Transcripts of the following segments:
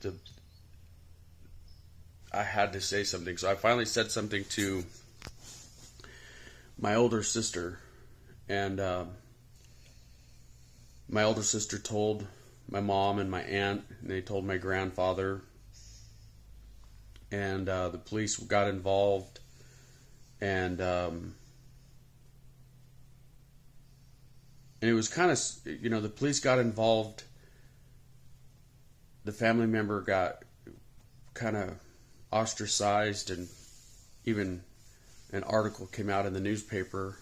the I had to say something. So I finally said something to my older sister, and my older sister told my mom and my aunt, and they told my grandfather, and the police got involved, and it was kind of, the police got involved. The family member got kind of ostracized, and even an article came out in the newspaper,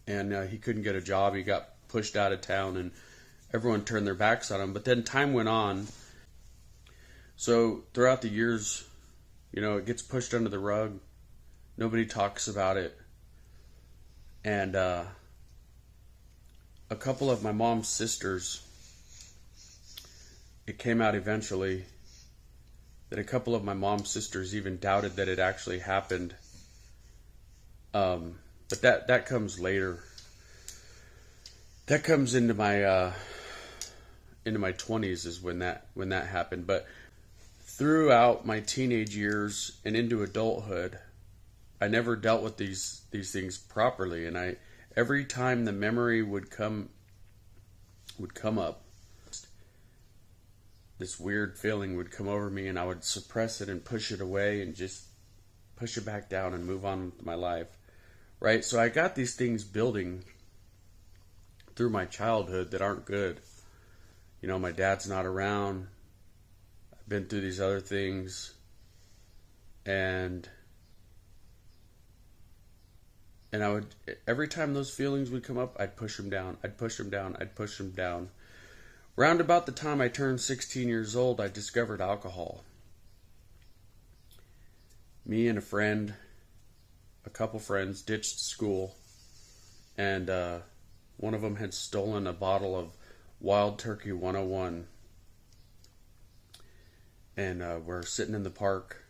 and he couldn't get a job. He got pushed out of town, and everyone turned their backs on him. But then time went on. So throughout the years, it gets pushed under the rug. Nobody talks about it. And a couple of my mom's sisters, it came out eventually that a couple of my mom's sisters even doubted that it actually happened. But that comes later. That comes into my 20s is when that happened. But throughout my teenage years and into adulthood, I never dealt with these things properly, and every time the memory would come up, this weird feeling would come over me, and I would suppress it and push it away and just push it back down and move on with my life. Right? So I got these things building through my childhood that aren't good. My dad's not around. I've been through these other things. And I would, every time those feelings would come up, I'd push them down. I'd push them down. I'd push them down. Round about the time I turned 16 years old, I discovered alcohol. Me and a couple friends, ditched school, and one of them had stolen a bottle of Wild Turkey 101. And we're sitting in the park,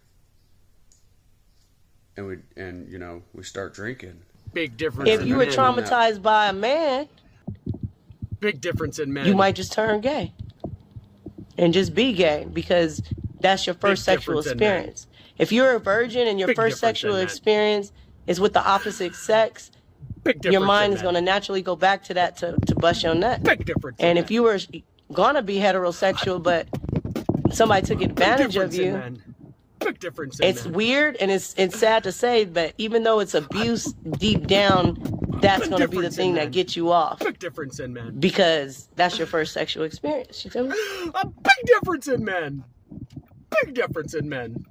and we start drinking. Big difference. If you were traumatized by a man, big difference in men. you might just turn gay and just be gay because that's your first sexual experience. If you're a virgin and your first sexual experience is with the opposite sex, your mind is going to naturally go back to that to bust your nut. Big difference. And if you were going to be heterosexual, but somebody took advantage of you, big difference. It's weird and it's sad to say, but even though it's abuse deep down, that's going to be the thing that gets you off. Big difference in men. Because that's your first sexual experience. You feel me? A big difference in men. Big difference in men.